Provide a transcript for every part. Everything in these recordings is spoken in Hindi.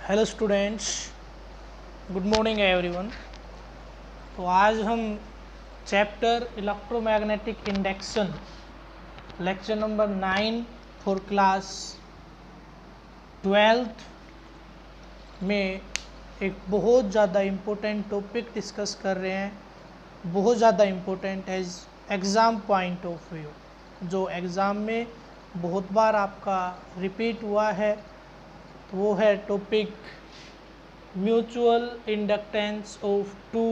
Hello students, good morning everyone. तो आज हम chapter electromagnetic induction lecture number 9 for class 12th में एक बहुत ज़्यादा इम्पोर्टेंट टॉपिक डिस्कस कर रहे हैं। बहुत ज़्यादा important as exam point of view, जो एग्ज़ाम में बहुत बार आपका रिपीट हुआ है। तो वो है topic mutual inductance of two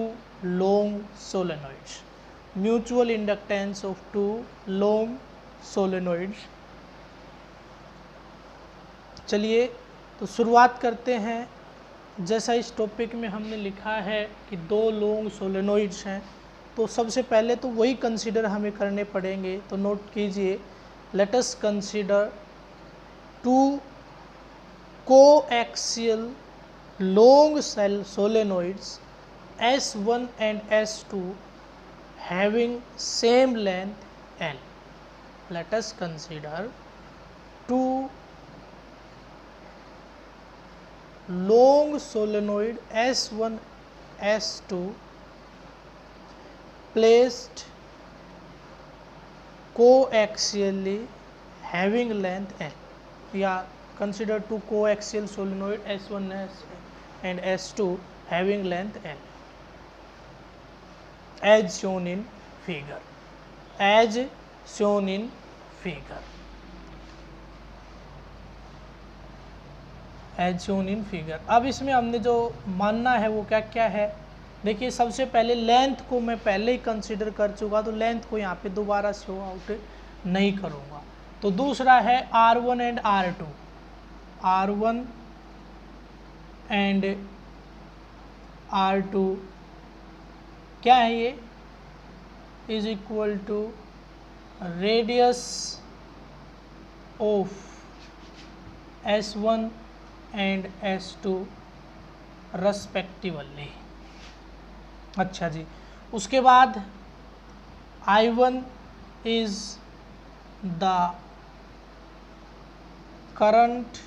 long solenoids. Mutual inductance of two long solenoids. चलिए तो शुरुआत करते हैं। जैसा इस टॉपिक में हमने लिखा है कि दो लॉन्ग सोलेनॉइड्स हैं, तो सबसे पहले तो वही कंसीडर हमें करने पड़ेंगे। तो नोट कीजिए, let us consider two coaxial long cell solenoids S1 and S2 having same length L. Let us consider two long solenoid S1 S2 placed coaxially having length L. या consider two coaxial solenoid S1 and S2 having length L as shown in figure. As shown in figure. As shown in figure. अब इसमें हमने जो मानना है वो क्या क्या है। देखिए, सबसे पहले लेंथ को मैं पहले ही कंसीडर कर चुका, तो लेंथ को यहाँ पे दोबारा शो आउट नहीं करूँगा। तो दूसरा है R1 and R2। R1 and R2 क्या है, ये is equal to radius of S1 and S2 respectively. अच्छा जी, उसके बाद I1 is the current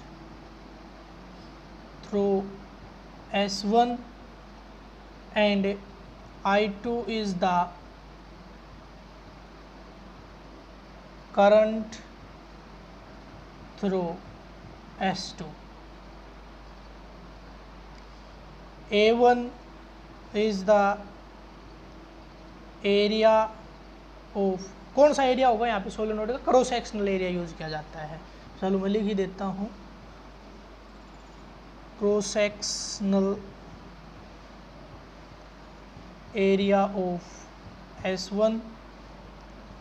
through S1 and I2 is the current through S2. A1 is the area of, कौन सा एरिया होगा यहाँ पे सोलेनोइड का? क्रॉस सेक्शनल एरिया यूज किया जाता है। चलो मैं लिख ही देता हूँ, cross sectional area of S1,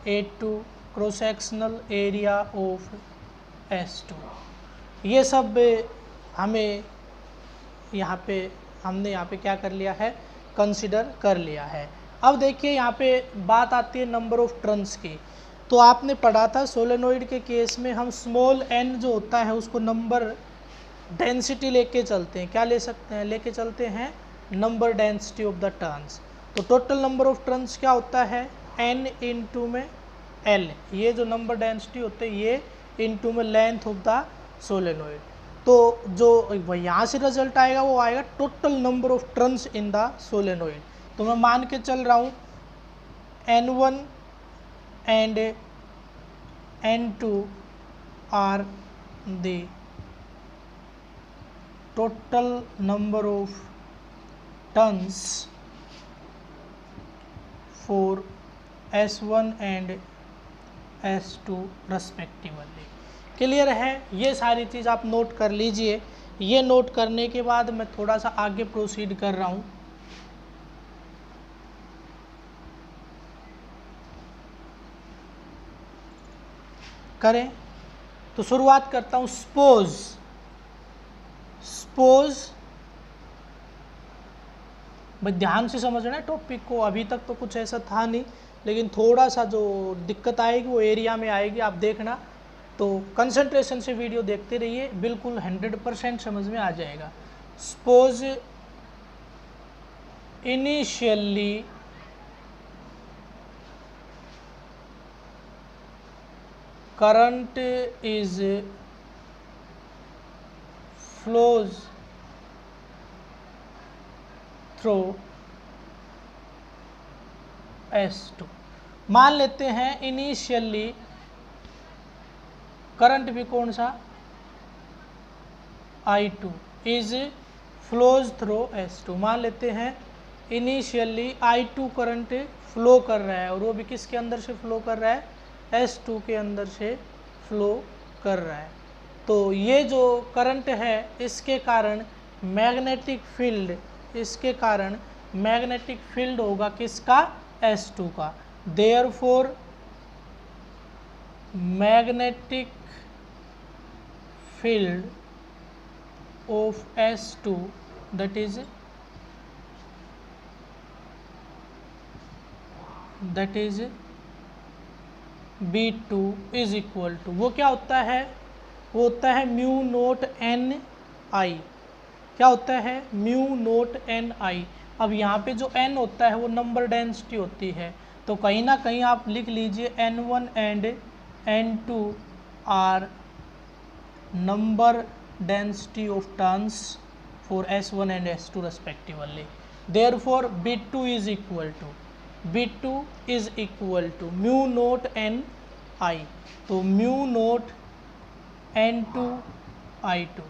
A2 cross sectional area of S2। ये सब हमें हमने यहाँ पे क्या कर लिया है, कंसिडर कर लिया है। अब देखिए, यहाँ पे बात आती है नंबर ऑफ टर्न्स की। तो आपने पढ़ा था सोलेनोइड के केस में हम स्मॉल n जो होता है उसको नंबर डेंसिटी लेके चलते हैं। क्या ले सकते हैं? लेके चलते हैं number density of the turns. तो टोटल नंबर ऑफ टर्न्स क्या होता है? n इंटू में l। ये जो नंबर डेंसिटी होते हैं ये इंटू में लेंथ ऑफ द सोलेनोइड। तो जो यहाँ से रिजल्ट आएगा वो आएगा total number of turns in the solenoid. तो मैं मान के चल रहा हूँ N1 and N2 are the total number of turns for S1 and S2 respectively। Clear है? ये सारी चीज़ आप नोट कर लीजिए। ये नोट करने के बाद मैं थोड़ा सा आगे प्रोसीड कर रहा हूँ। करें तो शुरुआत करता हूँ। सपोज भाई ध्यान से समझना टॉपिक को। अभी तक तो कुछ ऐसा था नहीं, लेकिन थोड़ा सा जो दिक्कत आएगी वो एरिया में आएगी, आप देखना। तो कंसंट्रेशन से वीडियो देखते रहिए, बिल्कुल 100% समझ में आ जाएगा। Suppose initially current is flows through S2। मान लेते हैं इनिशियली करंट भी कौन सा I2 is flows through S2। मान लेते हैं इनिशियली I2 करंट फ्लो कर रहा है और वो भी किसके अंदर से फ्लो कर रहा है S2 के अंदर से फ्लो कर रहा है। तो ये जो करंट है इसके कारण मैग्नेटिक फील्ड होगा किसका S2 का। Therefore magnetic field of S2 that is B2 is equal to, वो क्या होता है, वो होता है म्यू नोट एन आई। क्या होता है म्यू नोट एन आई। अब यहाँ पे जो n होता है वो नंबर डेंसिटी होती है, तो कहीं ना कहीं आप लिख लीजिए n1 and n2 are number density of turns for S1 and S2 respectively. Therefore B2 is equal to mu naught N I, तो mu naught N2 I2।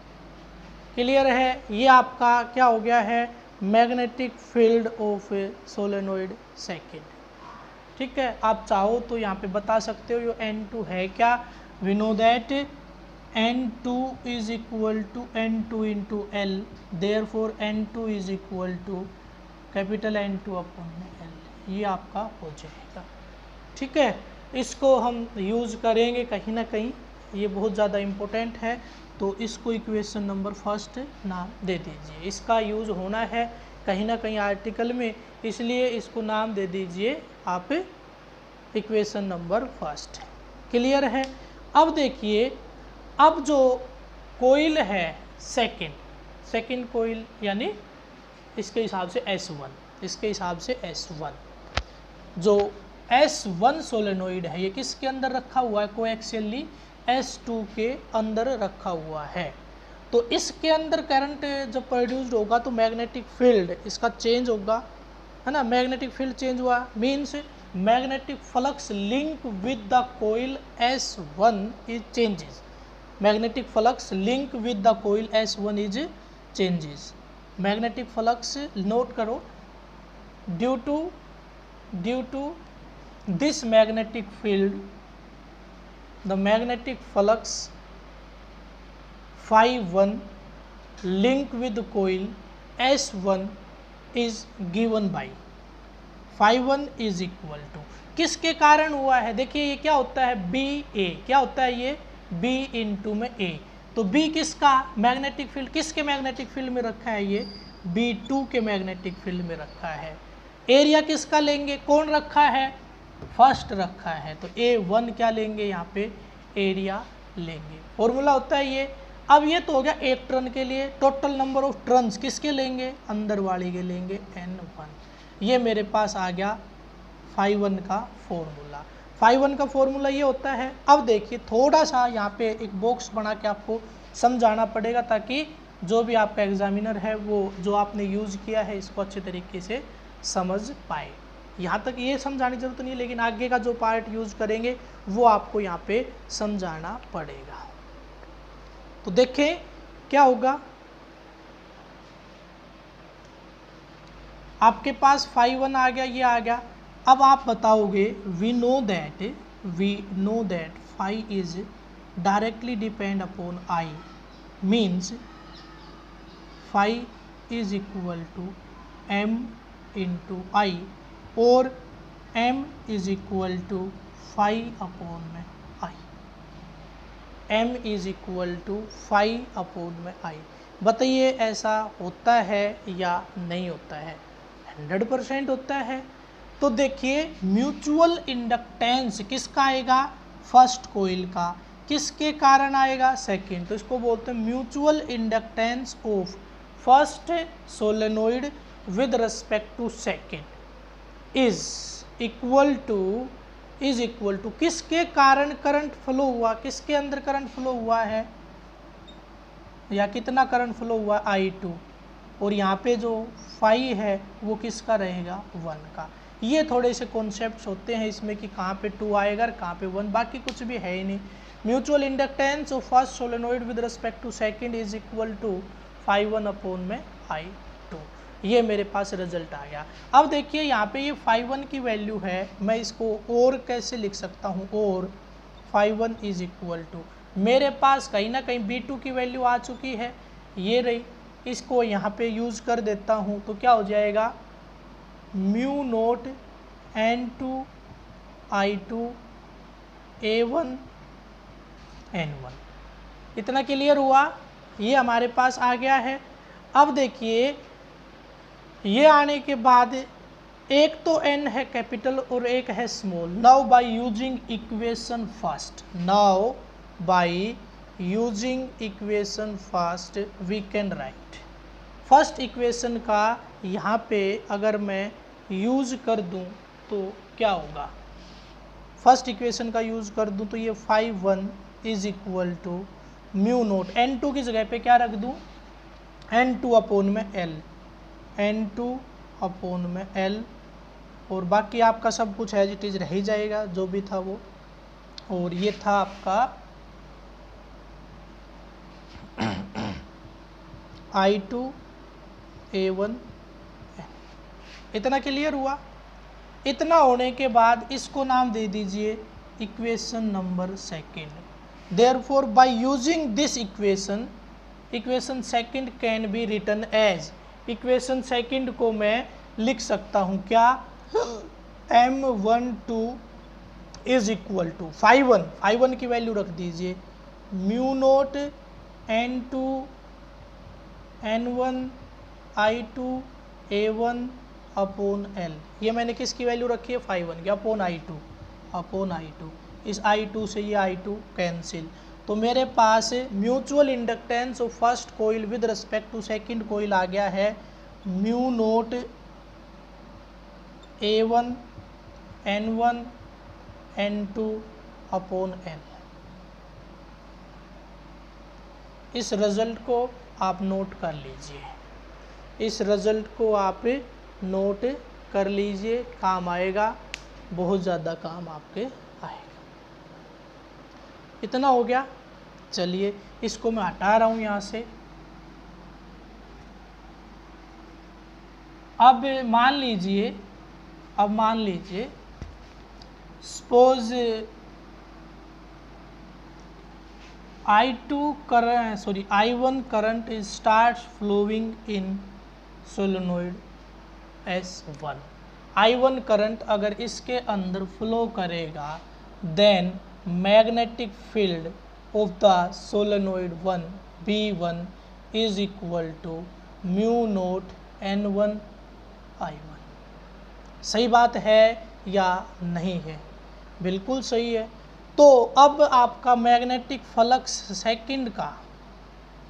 Clear है। ये आपका क्या हो गया है magnetic field of solenoid second. ठीक है, आप चाहो तो यहाँ पे बता सकते हो ये N2 है क्या। We know that N2 is equal to N2 into L, therefore N2 is equal to capital N2 upon L. ये आपका हो जाएगा। ठीक है, इसको हम यूज़ करेंगे कहीं ना कहीं, ये बहुत ज़्यादा इम्पोर्टेंट है, तो इसको इक्वेशन नंबर फर्स्ट नाम दे दीजिए। इसका यूज़ होना है कहीं ना कहीं आर्टिकल में, इसलिए इसको नाम दे दीजिए आप इक्वेशन नंबर फर्स्ट। क्लियर है। अब देखिए, अब जो कोइल है सेकंड कोइल यानी इसके हिसाब से S1, जो S1 सोलेनोइड है ये किसके अंदर रखा हुआ है, कोएक्सियली S2 के अंदर रखा हुआ है। तो इसके अंदर करंट जब प्रोड्यूस्ड होगा तो मैग्नेटिक फील्ड इसका चेंज होगा, है ना। मैग्नेटिक फील्ड चेंज हुआ means magnetic flux link with the coil S1 is changes. Magnetic flux link with the coil S1 is changes. Magnetic flux note करो, due to this magnetic field, the magnetic flux phi1 link with coil S1 is given by phi1 is equal to, किसके कारण हुआ है। देखिए ये क्या होता है BA, क्या होता है ये B इंटू में A। तो B किसका मैग्नेटिक फील्ड, किसके मैग्नेटिक फील्ड में रखा है, ये B2 के मैग्नेटिक फील्ड में रखा है। एरिया किसका लेंगे, कौन रखा है, फर्स्ट रखा है, तो A1 क्या लेंगे यहाँ पे एरिया लेंगे। फॉर्मूला होता है ये। अब ये तो हो गया एक टर्न के लिए। टोटल नंबर ऑफ टर्न्स किसके लेंगे, अंदर वाली के लेंगे N1। ये मेरे पास आ गया phi1 का फॉर्मूला। phi1 का फॉर्मूला ये होता है। अब देखिए थोड़ा सा यहाँ पे एक बॉक्स बना के आपको समझाना पड़ेगा, ताकि जो भी आपका एग्जामिनर है वो जो आपने यूज़ किया है इसको अच्छे तरीके से समझ पाए। यहाँ तक ये समझाने की जरूरत नहीं है, लेकिन आगे का जो पार्ट यूज करेंगे वो आपको यहाँ पे समझाना पड़ेगा। तो देखें क्या होगा, आपके पास phi1 आ गया, ये आ गया। अब आप बताओगे we know that phi is directly depend upon I, means phi is equal to M into I, और m is equal to phi upon में I, m is equal to phi upon में I। बताइए ऐसा होता है या नहीं होता है, 100% होता है। तो देखिए म्यूचुअल इंडक्टेंस किसका आएगा, फर्स्ट कोइल का, किसके कारण आएगा, सेकंड। तो इसको बोलते हैं mutual inductance of first solenoid with respect to second is equal to किसके कारण करंट फ्लो हुआ, किसके अंदर करंट फ्लो हुआ है, या कितना करंट फ्लो हुआ I2, और यहाँ पे जो फाई है वो किसका रहेगा, 1 का। ये थोड़े से कॉन्सेप्ट्स होते हैं इसमें कि कहाँ पे 2 आएगा, कहाँ पे 1, बाकी कुछ भी है ही नहीं। Mutual inductance of first solenoid with respect to second is equal to φ1 upon में I2। ये मेरे पास रिजल्ट आ गया। अब देखिए यहाँ पे ये φ1 की वैल्यू है, मैं इसको और कैसे लिख सकता हूँ, और φ1 इज इक्वल टू, मेरे पास कहीं ना कहीं B2 की वैल्यू आ चुकी है, ये रही, इसको यहाँ पे यूज़ कर देता हूँ तो क्या हो जाएगा, mu naught N2 I2 A1 N1। इतना क्लियर हुआ, ये हमारे पास आ गया है। अब देखिए ये आने के बाद एक तो n है कैपिटल और एक है small. Now by using equation first, now by using equation first we can write, first equation का यहाँ पे अगर मैं यूज कर दूँ तो क्या होगा, फर्स्ट इक्वेशन का यूज कर दूँ तो ये φ1 is equal to mu naught, N2 की जगह पे क्या रख दूँ, N2 अपॉन में L, N2 अपॉन में L, और बाकी आपका सब कुछ एज इट इज रह ही जाएगा जो भी था वो। और ये था आपका I2 A1। इतना क्लियर हुआ। इतना होने के बाद इसको नाम दे दीजिए equation number second. Therefore by using this equation, equation second can be written as, equation second को मैं लिख सकता हूँ क्या, M12 इज इक्वल टू φ1 की वैल्यू रख दीजिए mu naught N2 N1 I2 A1 upon L। ये मैंने किसकी वैल्यू रखी है, φ1 की, अपॉन I2। इस I2 से ये I2 कैंसिल, तो मेरे पास mutual inductance of first coil with respect to second coil आ गया है mu naught A1 N1 N2 upon L। इस रिजल्ट को आप नोट कर लीजिए, इस रिजल्ट को आप नोट कर लीजिए, काम आएगा, बहुत ज़्यादा काम आपके आएगा। इतना हो गया। चलिए इसको मैं हटा रहा हूँ यहाँ से। अब मान लीजिए suppose I1 current start flowing in solenoid S1। I1 current अगर इसके अंदर फ्लो करेगा then magnetic field of the solenoid 1 B1 is equal to mu naught N1 I1। सही बात है या नहीं है, बिल्कुल सही है। तो अब आपका मैग्नेटिक फ्लक्स सेकंड का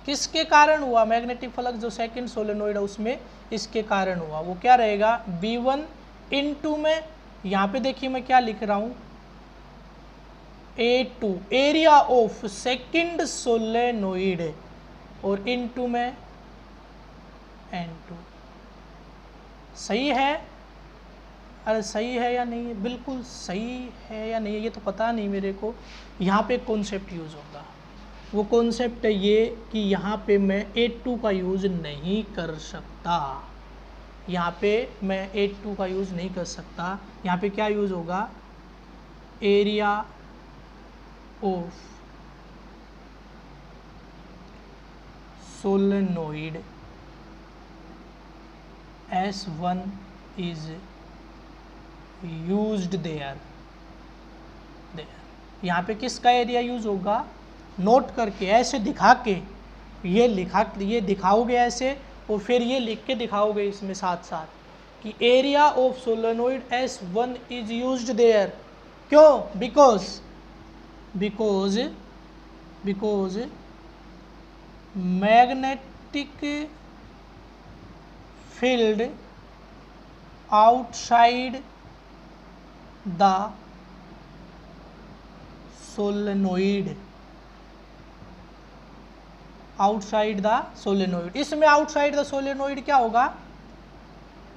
किसके कारण हुआ, मैग्नेटिक फ्लक्स जो सेकंड सोलेनोइड है उसमें इसके कारण हुआ, वो क्या रहेगा, B1 इनटू में, यहाँ पे देखिए मैं क्या लिख रहा हूँ, A2 area of second solenoid, और इनटू में N2। सही है, अरे सही है या नहीं है, बिल्कुल सही है या नहीं है, ये तो पता नहीं मेरे को। यहाँ पे कॉन्सेप्ट यूज़ होगा, वो कॉन्सेप्ट है ये कि यहाँ पे मैं A2 का यूज़ नहीं कर सकता, यहाँ पे मैं A2 का यूज़ नहीं कर सकता। यहाँ पे क्या यूज़ होगा, area of solenoid S1 is used there. यहाँ पे किसका एरिया यूज होगा, नोट करके ऐसे दिखा के, ये दिखाओगे ऐसे, और फिर ये लिख के दिखाओगे इसमें साथ साथ कि area of solenoid S1 is used there. क्यों, because magnetic field outside the solenoid outside the solenoid. इसमें आउटसाइड द सोलेनोइड क्या होगा,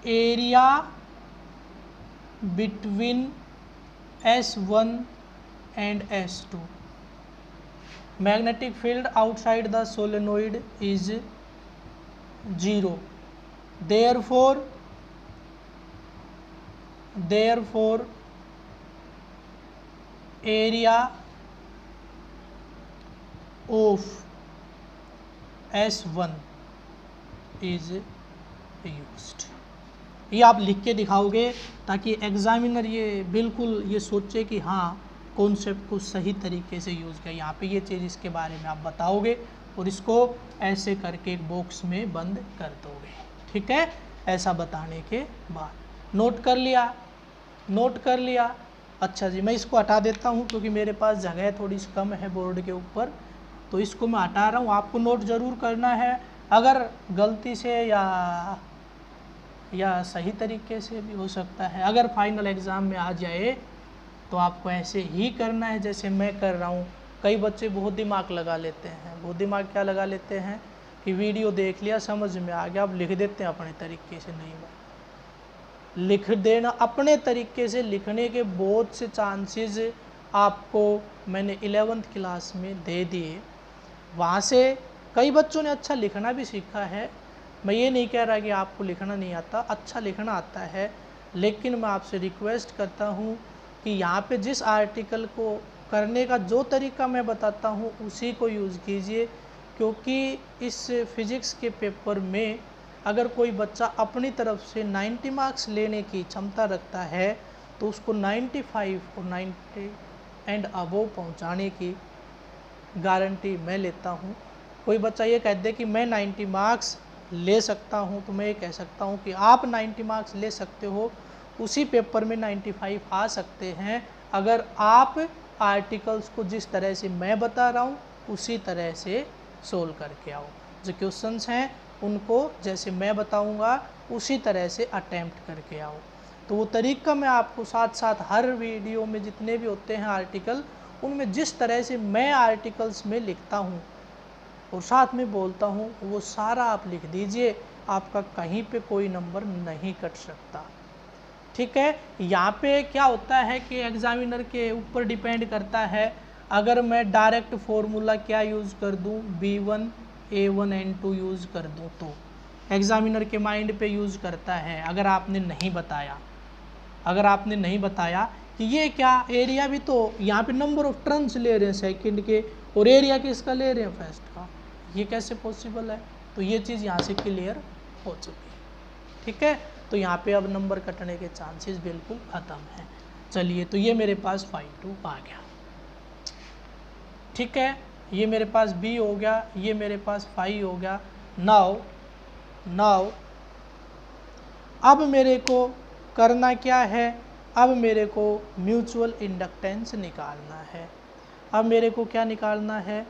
area between S1 and S2। Magnetic field outside the solenoid is 0, therefore area of S1 is used। ये आप लिख के दिखाओगे ताकि एग्जामिनर ये बिल्कुल ये सोचे कि हाँ कॉन्सेप्ट को सही तरीके से यूज़ किया। यहाँ पे ये चीज़ इसके बारे में आप बताओगे और इसको ऐसे करके एक बॉक्स में बंद कर दोगे, ठीक है। ऐसा बताने के बाद नोट कर लिया। अच्छा जी, मैं इसको हटा देता हूँ क्योंकि मेरे पास जगह थोड़ी सी कम है बोर्ड के ऊपर, तो इसको मैं हटा रहा हूँ। आपको नोट ज़रूर करना है, अगर गलती से या सही तरीके से भी हो सकता है। अगर फाइनल एग्ज़ाम में आ जाए तो आपको ऐसे ही करना है जैसे मैं कर रहा हूँ। कई बच्चे बहुत दिमाग लगा लेते हैं। बहुत दिमाग क्या लगा लेते हैं कि वीडियो देख लिया, समझ में आ गया, अब लिख देते हैं अपने तरीके से। नहीं, लिख देना अपने तरीके से, लिखने के बहुत से चांसेस आपको मैंने 11th क्लास में दे दिए। वहाँ से कई बच्चों ने अच्छा लिखना भी सीखा है। मैं ये नहीं कह रहा कि आपको लिखना नहीं आता, अच्छा लिखना आता है, लेकिन मैं आपसे रिक्वेस्ट करता हूँ कि यहाँ पे जिस आर्टिकल को करने का जो तरीका मैं बताता हूँ उसी को यूज़ कीजिए, क्योंकि इस फिज़िक्स के पेपर में अगर कोई बच्चा अपनी तरफ से 90 मार्क्स लेने की क्षमता रखता है तो उसको 95 और 90 एंड अबोव पहुँचाने की गारंटी मैं लेता हूँ। कोई बच्चा ये कह दे कि मैं 90 मार्क्स ले सकता हूँ, तो मैं ये कह सकता हूँ कि आप 90 मार्क्स ले सकते हो, उसी पेपर में 95 आ सकते हैं अगर आप आर्टिकल्स को जिस तरह से मैं बता रहा हूँ उसी तरह से सोल्व करके आओ। जो क्वेश्चंस हैं उनको जैसे मैं बताऊँगा उसी तरह से अटेम्प्ट करके आओ। तो वो तरीका मैं आपको साथ साथ हर वीडियो में जितने भी होते हैं आर्टिकल, उनमें जिस तरह से मैं आर्टिकल्स में लिखता हूँ और साथ में बोलता हूँ वो सारा आप लिख दीजिए, आपका कहीं पे कोई नंबर नहीं कट सकता, ठीक है। यहाँ पे क्या होता है कि एग्जामिनर के ऊपर डिपेंड करता है। अगर मैं डायरेक्ट फॉर्मूला क्या यूज़ कर दूँ, B1 A1 N2 यूज़ कर दूँ तो एग्जामिनर के माइंड पे यूज़ करता है। अगर आपने नहीं बताया कि ये क्या, एरिया भी तो यहाँ पे नंबर ऑफ टर्न्स ले रहे हैं सेकंड के और एरिया किसका ले रहे हैं, फर्स्ट का, ये कैसे पॉसिबल है। तो ये चीज़ यहाँ से क्लियर हो चुकी है, ठीक है। तो यहाँ पे अब नंबर कटने के चांसेस बिल्कुल ख़त्म हैं। चलिए, तो ये मेरे पास 5-2 आ गया, ठीक है। ये मेरे पास B हो गया, ये मेरे पास 5 हो गया। नाउ अब मेरे को करना क्या है, अब मेरे को म्यूचुअल इंडक्टेंस निकालना है। अब मेरे को क्या निकालना है,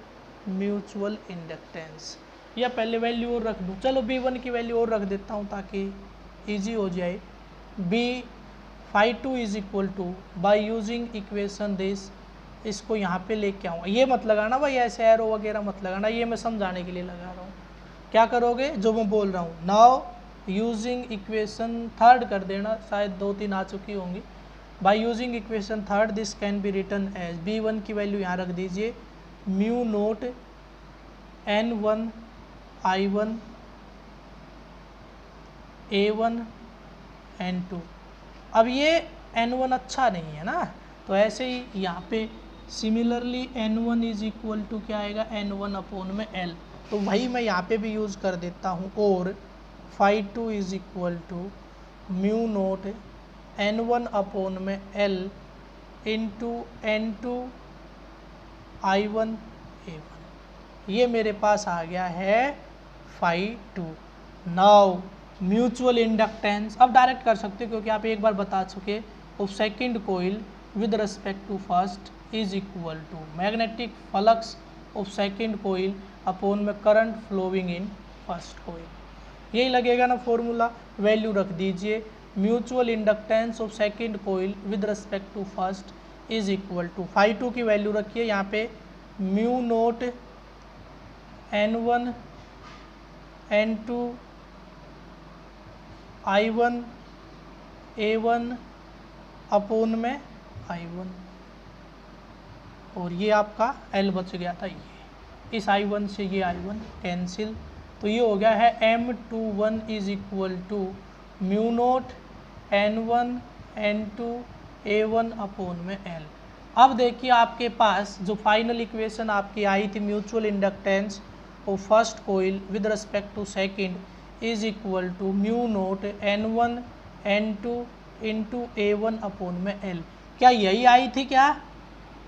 म्यूचुअल इंडक्टेंस। या पहले वैल्यू और रख दूँ, चलो B1 की वैल्यू और रख देता हूँ ताकि इजी हो जाए। B∅2 is equal two by using equation this, इसको यहाँ पे लेके आऊँगा। ये मत लगाना भाई, ऐसे एरो वगैरह मत लगाना, ये मैं समझाने के लिए लगा रहा हूँ। क्या करोगे जो मैं बोल रहा हूँ। नाउ यूजिंग इक्वेशन थर्ड कर देना, शायद 2-3 आ चुकी होंगी। By using equation third this can be written as, B1 की वैल्यू यहाँ रख दीजिए, mu naught N1 I1 A1 N2। अब ये N1 अच्छा नहीं है ना, तो ऐसे ही यहाँ पे similarly N1 is equal to क्या आएगा, N1 अपॉन में L। तो वही मैं यहाँ पे भी यूज़ कर देता हूँ। और ∅2 is equal to mu naught N1 upon में L into N2 I1 A1। ये मेरे पास आ गया है ∅2। नाउ म्यूचुअल इंडक्टेंस अब डायरेक्ट कर सकते हो क्योंकि आप एक बार बता चुके, of second coil with respect to first is equal to magnetic flux of second coil upon में current flowing in first coil. यही लगेगा ना फॉर्मूला, वैल्यू रख दीजिए। Mutual inductance of second coil with respect to first is equal to ∅2 की वैल्यू रखिए यहाँ पे mu naught N1 N2 I1 A1 upon में I1, और ये आपका L बच गया था, ये इस I1 से ये I1 कैंसिल, तो ये हो गया है M21 is equal to mu naught N1 N2 A1 upon में L। अब देखिए आपके पास जो फाइनल इक्वेशन आपकी आई थी, mutual inductance of first coil with respect to second is equal to mu naught N1 N2 into A1 upon में L। क्या यही आई थी? क्या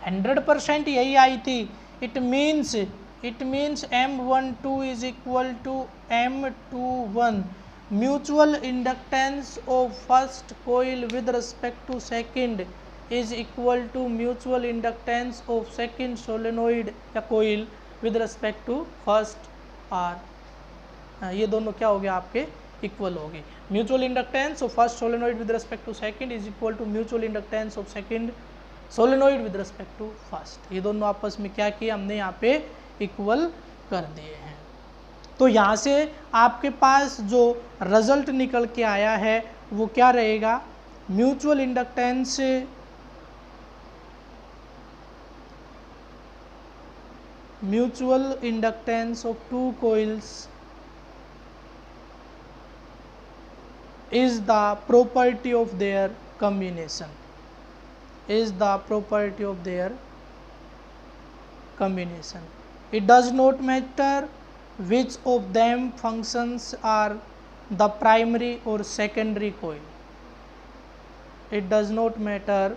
100% यही आई थी। It means M12 is equal to M21 mutual inductance of first coil with respect to second is equal to mutual inductance of second solenoid या coil with respect to first are. ये दोनों क्या हो गया आपके? इक्वल हो गए। Mutual inductance of first solenoid with respect to second is equal to mutual inductance of second solenoid with respect to first. ये दोनों आपस में क्या किया हमने? यहाँ पे इक्वल कर दिए हैं। तो यहाँ से आपके पास जो रिजल्ट निकल के आया है वो क्या रहेगा? Mutual inductance of two coils is the property of their combination, It does not matter which of them functions are the primary or secondary coil. It does not matter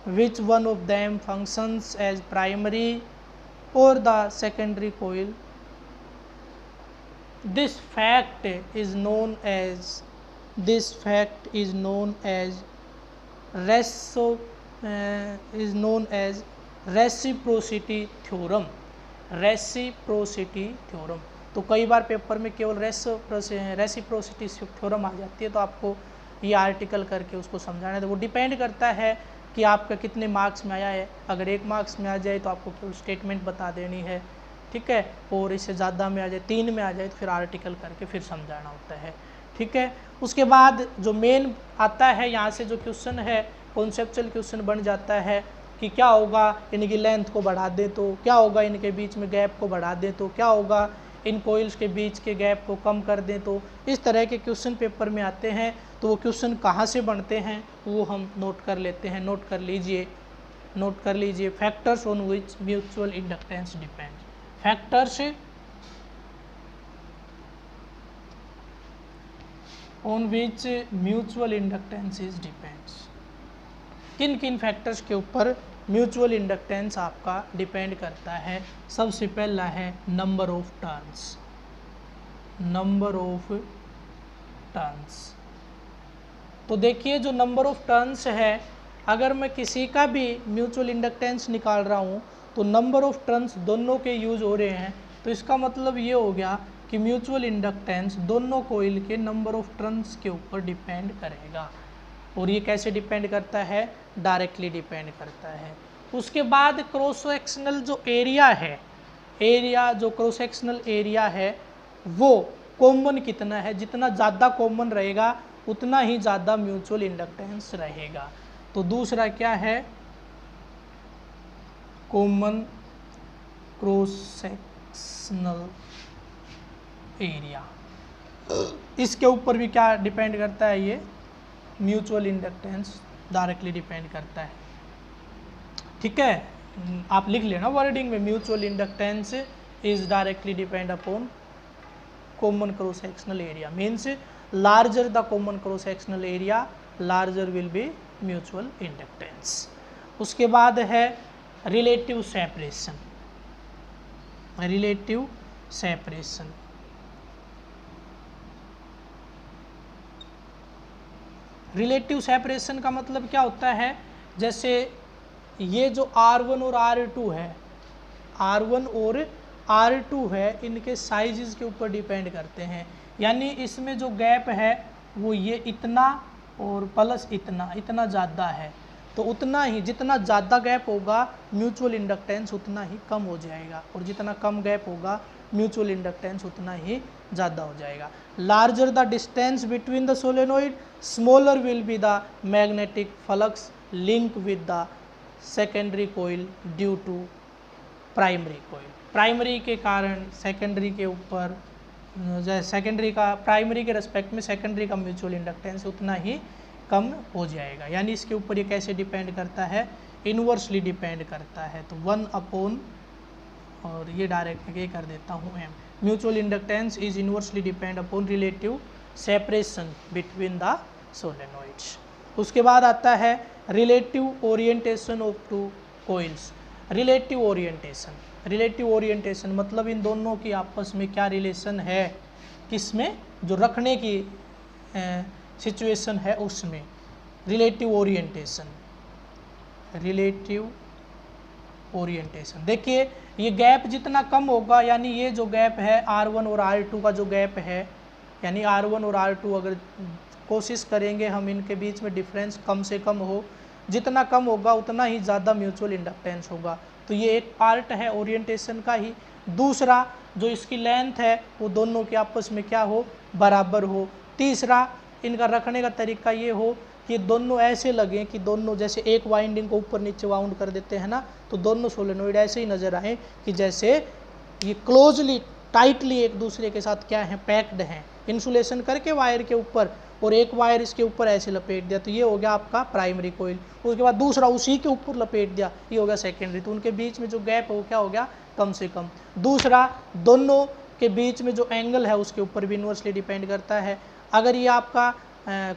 which one of them functions as primary or the secondary coil. This fact is known as reciprocity theorem. तो कई बार पेपर में केवल रेसिप्रोसिटी थ्योरम आ जाती है, तो आपको ये आर्टिकल करके उसको समझाना है। तो वो डिपेंड करता है कि आपका कितने मार्क्स में आया है। अगर 1 मार्क्स में आ जाए तो आपको केवल स्टेटमेंट बता देनी है, ठीक है, और इससे ज़्यादा में आ जाए, 3 में आ जाए तो फिर आर्टिकल करके फिर समझाना होता है, ठीक है। उसके बाद जो मेन आता है यहाँ से जो क्वेश्चन है, कॉन्सेप्चुअल क्वेश्चन बन जाता है कि क्या होगा इनकी लेंथ को बढ़ा दे तो, क्या होगा इनके बीच में गैप को बढ़ा दे तो, क्या होगा इन कोइल्स के बीच के गैप को कम कर दें तो। इस तरह के क्वेश्चन पेपर में आते हैं। तो वो क्वेश्चन कहाँ से बनते हैं वो हम नोट कर लेते हैं। नोट कर लीजिए factors on which mutual inductance depends. Factors on which mutual inductance is depends. किन किन फैक्टर्स के ऊपर म्यूचुअल इंडक्टेंस आपका डिपेंड करता है? सबसे पहला है नंबर ऑफ टर्न्स। तो देखिए जो नंबर ऑफ टर्न्स है, अगर मैं किसी का भी म्यूचुअल इंडक्टेंस निकाल रहा हूँ तो नंबर ऑफ टर्न्स दोनों के यूज हो रहे हैं, तो इसका मतलब ये हो गया कि म्यूचुअल इंडक्टेंस दोनों कोइल के नंबर ऑफ टर्न्स के ऊपर डिपेंड करेगा। और ये कैसे डिपेंड करता है? डायरेक्टली डिपेंड करता है। उसके बाद क्रॉस सेक्शनल जो एरिया है वो कॉमन कितना है? जितना ज़्यादा कॉमन रहेगा उतना ही ज़्यादा म्यूचुअल इंडक्टेंस रहेगा। तो दूसरा क्या है? Common cross sectional area. इसके ऊपर भी क्या डिपेंड करता है? ये म्यूचुअल इंडक्टेंस डायरेक्टली डिपेंड करता है, ठीक है। आप लिख लेना वर्डिंग में, mutual inductance is directly depend upon common cross sectional area. Means larger the common cross sectional area, larger will be mutual inductance. उसके बाद है रिलेटिव सेपरेशन। रिलेटिव सेपरेशन का मतलब क्या होता है? जैसे ये जो R1 और R2 है, इनके साइजेस के ऊपर डिपेंड करते हैं। यानी इसमें जो गैप है वो ये इतना और प्लस इतना ज़्यादा है, तो उतना ही, जितना ज़्यादा गैप होगा म्यूचुअल इंडक्टेंस उतना ही कम हो जाएगा, और जितना कम गैप होगा म्यूचुअल इंडक्टेंस उतना ही ज़्यादा हो जाएगा। Larger the distance between the solenoid, smaller will be the magnetic flux link with the secondary coil due to primary coil. Primary के कारण सेकेंडरी के ऊपर, सेकेंडरी का प्राइमरी के रेस्पेक्ट में सेकेंडरी का म्यूचुअल इंडक्टेंस उतना ही कम हो जाएगा। यानी इसके ऊपर ये कैसे डिपेंड करता है, इन्वर्सली डिपेंड करता है। तो 1 अपॉन, और ये डायरेक्ट ये कर देता हूँ m, mutual inductance is inversely depend upon relative separation between the solenoids. उसके बाद आता है relative orientation of two coils. Relative orientation, relative orientation मतलब इन दोनों की आपस में क्या रिलेशन है, किसमें, जो रखने की सिचुएशन है उसमें। रिलेटिव ओरिएंटेशन, रिलेटिव ओरिएंटेशन देखिए, ये गैप जितना कम होगा, यानी ये जो गैप है R1 और R2 का जो गैप है, यानी R1 और R2 अगर कोशिश करेंगे हम इनके बीच में डिफरेंस कम से कम हो, जितना कम होगा उतना ही ज़्यादा म्यूचुअल इंडक्टेंस होगा। तो ये एक पार्ट है ओरिएंटेशन का ही। दूसरा, जो इसकी लेंथ है वो दोनों के आपस में क्या हो, बराबर हो। तीसरा, इनका रखने का तरीका ये हो कि दोनों ऐसे लगें कि दोनों, जैसे एक वाइंडिंग को ऊपर नीचे वाउंड कर देते हैं ना, तो दोनों सोलेनोइड ऐसे ही नज़र आए कि जैसे ये क्लोजली टाइटली एक दूसरे के साथ क्या है, पैक्ड हैं, इंसुलेशन करके वायर के ऊपर, और एक वायर इसके ऊपर ऐसे लपेट दिया, तो ये हो गया आपका प्राइमरी कोइल। उसके बाद दूसरा उसी के ऊपर लपेट दिया, ये हो गया सेकेंडरी। तो उनके बीच में जो गैप है वो क्या हो गया, कम से कम। दूसरा, दोनों के बीच में जो एंगल है उसके ऊपर भी इन्वर्सली डिपेंड करता है। अगर ये आपका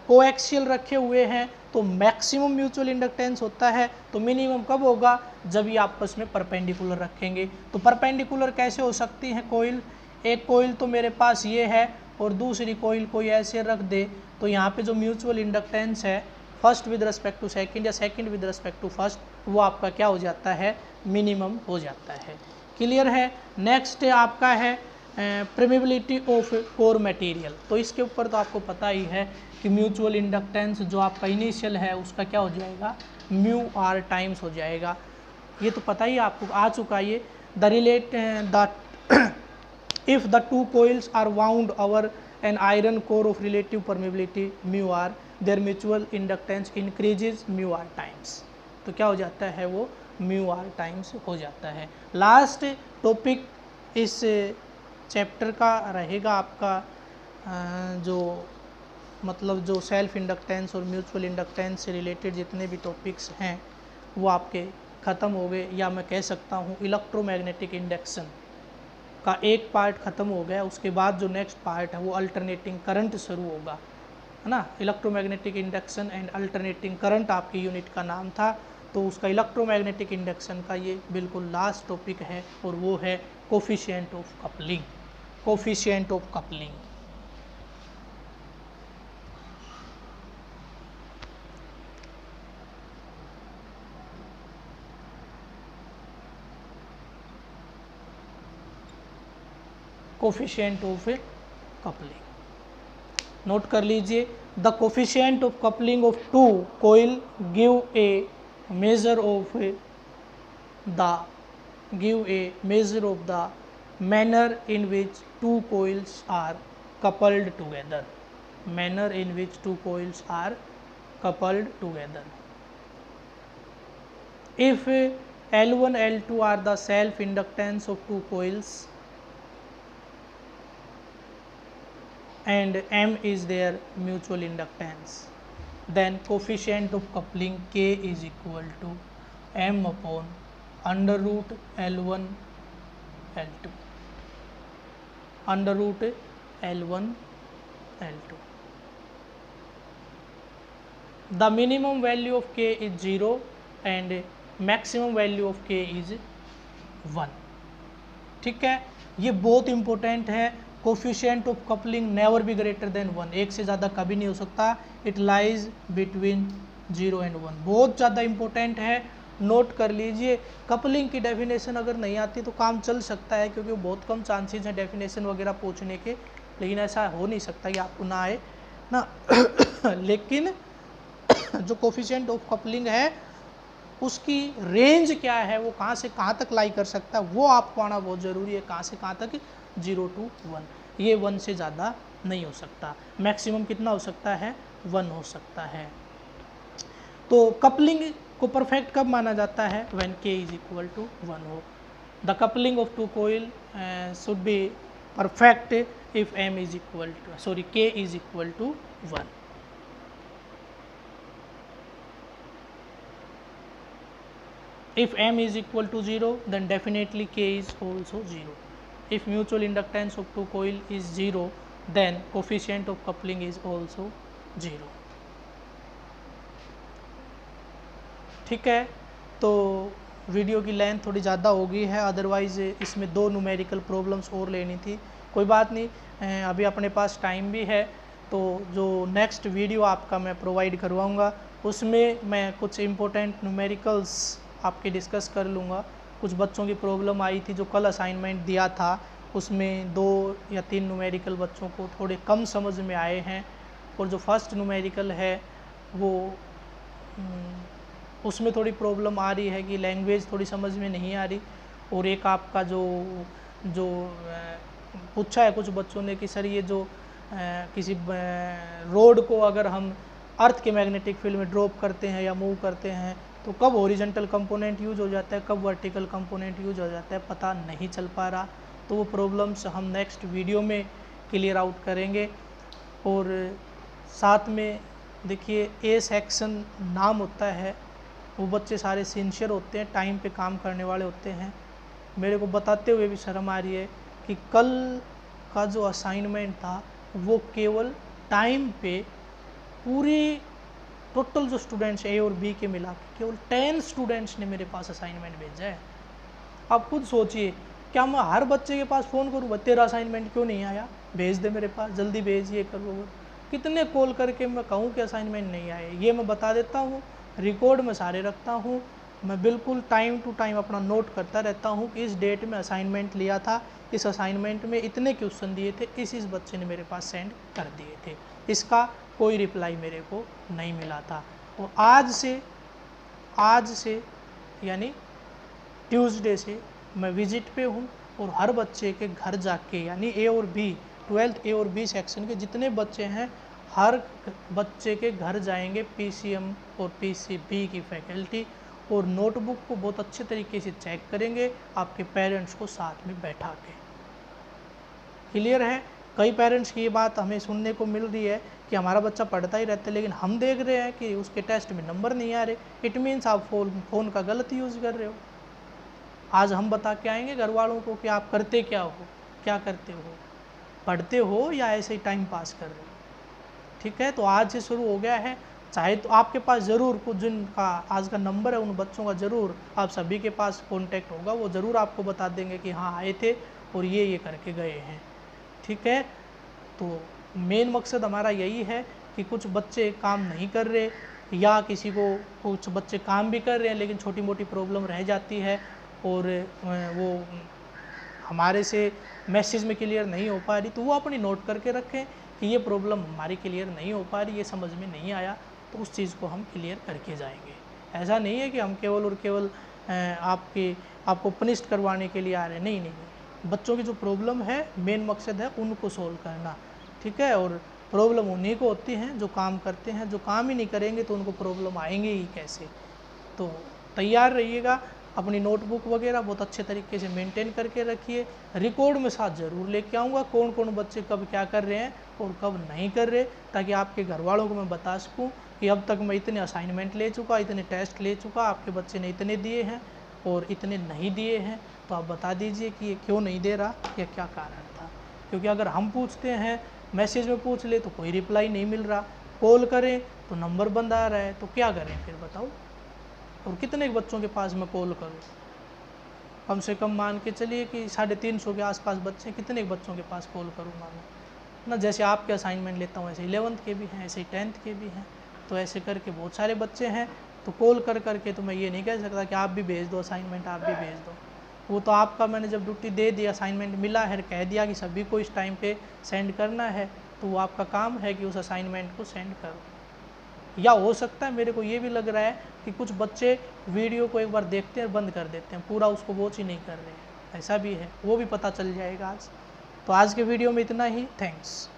कोएक्सियल रखे हुए हैं तो मैक्सिमम म्यूचुअल इंडक्टेंस होता है, तो मिनिमम कब होगा, जब ये आपस में परपेंडिकुलर रखेंगे। तो परपेंडिकुलर कैसे हो सकती है कोइल, एक कोइल तो मेरे पास ये है और दूसरी कोइल कोई ऐसे रख दे, तो यहाँ पे जो म्यूचुअल इंडक्टेंस है first with respect to second या second with respect to first, वो आपका क्या हो जाता है, मिनिमम हो जाता है। क्लियर है। नेक्स्ट आपका है परमेबिलिटी ऑफ कोर मटेरियल। तो इसके ऊपर तो आपको पता ही है कि म्यूचुअल इंडक्टेंस जो आपका इनिशियल है उसका क्या हो जाएगा, म्यू आर टाइम्स हो जाएगा। ये तो पता ही आपको, आ चुका है ये। The relate the if the two coils are wound over an iron core of relative permeability mu r, their mutual inductance increases mu r times। तो क्या हो जाता है, वो mu r times हो जाता है। लास्ट टॉपिक इस चैप्टर का रहेगा आपका जो मतलब जो सेल्फ इंडक्टेंस और म्यूचुअल इंडक्टेंस से रिलेटेड जितने भी टॉपिक्स हैं वो आपके ख़त्म हो गए, या मैं कह सकता हूँ इलेक्ट्रोमैग्नेटिक इंडक्शन का एक पार्ट ख़त्म हो गया। उसके बाद जो नेक्स्ट पार्ट है वो अल्टरनेटिंग करंट शुरू होगा, है ना। Electromagnetic induction and alternating current आपकी यूनिट का नाम था। तो उसका इलेक्ट्रोमैग्नेटिक इंडक्शन का ये बिल्कुल लास्ट टॉपिक है, और वो है coefficient of coupling. Coefficient of coupling, coefficient of coupling note कर लीजिए। The coefficient of coupling of two coil give a measure of the manner in which two coils are coupled together. Manner in which two coils are coupled together. If L1 L2 are the self inductance of two coils and M is their mutual inductance, then coefficient of coupling K is equal to M upon under root L1 L2, under root L1 L2. The minimum value of K is 0 and maximum value of K is 1। ठीक है, ये बहुत इंपॉर्टेंट है। Coefficient of coupling never be greater than 1, एक से ज़्यादा कभी नहीं हो सकता। इट लाइज बिटवीन 0 एंड 1, बहुत ज़्यादा इंपॉर्टेंट है, नोट कर लीजिए। कपलिंग की डेफिनेशन अगर नहीं आती तो काम चल सकता है, क्योंकि बहुत कम चांसेस हैं डेफिनेशन वगैरह पूछने के, लेकिन ऐसा हो नहीं सकता कि आपको ना आए ना। लेकिन जो कोफिशिएंट ऑफ कपलिंग है उसकी रेंज क्या है, वो कहाँ से कहाँ तक लाई कर सकता है, वो आपको आना बहुत ज़रूरी है। कहाँ से कहाँ तक, 0 to 1। ये 1 से ज़्यादा नहीं हो सकता। मैक्सिमम कितना हो सकता है, 1 हो सकता है। तो कपलिंग को परफेक्ट कब माना जाता है, when k is equal to 1 हो। The coupling of two coil should be perfect if m is equal to k is equal to 1। If m is equal to 0, then definitely k is also 0. If mutual inductance of two coil is 0, then coefficient of coupling is also 0. ठीक है, तो वीडियो की लेंथ थोड़ी ज़्यादा हो गई है, अदरवाइज़ इसमें 2 न्यूमेरिकल प्रॉब्लम्स और लेनी थी। कोई बात नहीं, अभी अपने पास टाइम भी है, तो जो नेक्स्ट वीडियो आपका मैं प्रोवाइड करवाऊँगा उसमें मैं कुछ इम्पोर्टेंट न्यूमेरिकल्स आपके डिस्कस कर लूँगा। कुछ बच्चों की प्रॉब्लम आई थी जो कल असाइनमेंट दिया था, उसमें 2 या 3 न्यूमेरिकल बच्चों को थोड़े कम समझ में आए हैं, और जो फर्स्ट न्यूमेरिकल है वो उसमें थोड़ी प्रॉब्लम आ रही है कि लैंग्वेज थोड़ी समझ में नहीं आ रही। और एक आपका जो पूछा है कुछ बच्चों ने कि सर ये जो किसी रोड को अगर हम अर्थ के मैग्नेटिक फील्ड में ड्रॉप करते हैं या मूव करते हैं तो कब हॉरिजॉन्टल कंपोनेंट यूज हो जाता है, कब वर्टिकल कंपोनेंट यूज हो जाता है, पता नहीं चल पा रहा। तो वो प्रॉब्लम्स हम नेक्स्ट वीडियो में क्लियर आउट करेंगे। और साथ में देखिए ए सेक्शन नाम होता है, वो बच्चे सारे सिंसियर होते हैं, टाइम पे काम करने वाले होते हैं। मेरे को बताते हुए भी शर्म आ रही है कि कल का जो असाइनमेंट था वो केवल टाइम पे पूरी टोटल जो स्टूडेंट्स ए और बी के मिला के केवल 10 स्टूडेंट्स ने मेरे पास असाइनमेंट भेजा है। आप खुद सोचिए, क्या मैं हर बच्चे के पास फ़ोन करूँ, तेरा असाइनमेंट क्यों नहीं आया, भेज दे मेरे पास, जल्दी भेज, ये करो वो। कितने कॉल करके मैं कहूँ कि असाइनमेंट नहीं आए। ये मैं बता देता हूँ, रिकॉर्ड में सारे रखता हूँ, मैं बिल्कुल टाइम टू टाइम अपना नोट करता रहता हूँ कि इस डेट में असाइनमेंट लिया था, इस असाइनमेंट में इतने क्वेश्चन दिए थे, इस बच्चे ने मेरे पास सेंड कर दिए थे, इसका कोई रिप्लाई मेरे को नहीं मिला था। और आज से यानी ट्यूसडे से मैं विजिट पे हूँ और हर बच्चे के घर जाके, यानी ए और बी 12th ए और बी सेक्शन के जितने बच्चे हैं हर बच्चे के घर जाएंगे पीसीएम और पीसीबी की फैकल्टी, और नोटबुक को बहुत अच्छे तरीके से चेक करेंगे आपके पेरेंट्स को साथ में बैठा के। क्लियर है? कई पेरेंट्स की ये बात हमें सुनने को मिल रही है कि हमारा बच्चा पढ़ता ही रहता है लेकिन हम देख रहे हैं कि उसके टेस्ट में नंबर नहीं आ रहे। इट मीन्स आप फ़ोन का गलत यूज़ कर रहे हो। आज हम बता के आएंगे घर वालों को कि आप करते क्या हो, क्या करते हो, पढ़ते हो या ऐसे ही टाइम पास कर रहे हो। ठीक है, तो आज से शुरू हो गया है। चाहे तो आपके पास ज़रूर कुछ जिनका आज का नंबर है उन बच्चों का ज़रूर आप सभी के पास कॉन्टैक्ट होगा, वो ज़रूर आपको बता देंगे कि हाँ आए थे और ये करके गए हैं। ठीक है, तो मेन मकसद हमारा यही है कि कुछ बच्चे काम नहीं कर रहे या किसी को कुछ बच्चे काम भी कर रहे हैं लेकिन छोटी मोटी प्रॉब्लम रह जाती है और वो हमारे से मैसेज में क्लियर नहीं हो पा रही, तो वो अपनी नोट करके रखें कि ये प्रॉब्लम हमारी क्लियर नहीं हो पा रही, ये समझ में नहीं आया, तो उस चीज़ को हम क्लियर करके जाएंगे। ऐसा नहीं है कि हम केवल और केवल आपको पनिश करवाने के लिए आ रहे हैं, नहीं, बच्चों की जो प्रॉब्लम है मेन मकसद है उनको सोल्व करना। ठीक है, और प्रॉब्लम उन्हीं को होती हैं जो काम करते हैं, जो काम ही नहीं करेंगे तो उनको प्रॉब्लम आएंगे ही कैसे। तो तैयार रहिएगा, अपनी नोटबुक वगैरह बहुत अच्छे तरीके से मेंटेन करके रखिए। रिकॉर्ड में साथ ज़रूर लेके आऊँगा कौन कौन बच्चे कब क्या कर रहे हैं और कब नहीं कर रहे, ताकि आपके घर वालों को मैं बता सकूँ कि अब तक मैं इतने असाइनमेंट ले चुका, इतने टेस्ट ले चुका, आपके बच्चे ने इतने दिए हैं और इतने नहीं दिए हैं, तो आप बता दीजिए कि ये क्यों नहीं दे रहा या क्या कारण था। क्योंकि अगर हम पूछते हैं, मैसेज में पूछ ले तो कोई रिप्लाई नहीं मिल रहा, कॉल करें तो नंबर बंद आ रहा है, तो क्या करें फिर बताओ। और कितने बच्चों के पास मैं कॉल करूं, कम से कम मान के चलिए कि 350 के आसपास बच्चे, कितने बच्चों के पास कॉल करूंगा मैं ना। जैसे आपके असाइनमेंट लेता हूं ऐसे 11th के भी हैं, ऐसे 10th के भी हैं, तो ऐसे करके बहुत सारे बच्चे हैं। तो कॉल कर करके तो मैं ये नहीं कह सकता कि आप भी भेज दो असाइनमेंट, आप भी भेज दो। वो तो आपका, मैंने जब ड्यूटी दे दी, असाइनमेंट मिला है, कह दिया कि सभी को इस टाइम पे सेंड करना है, तो वो आपका काम है कि उस असाइनमेंट को सेंड करो। या हो सकता है मेरे को ये भी लग रहा है कि कुछ बच्चे वीडियो को एक बार देखते हैं और बंद कर देते हैं, पूरा उसको वॉच ही नहीं कर रहे हैं, ऐसा भी है, वो भी पता चल जाएगा आज। तो आज के वीडियो में इतना ही, थैंक्स।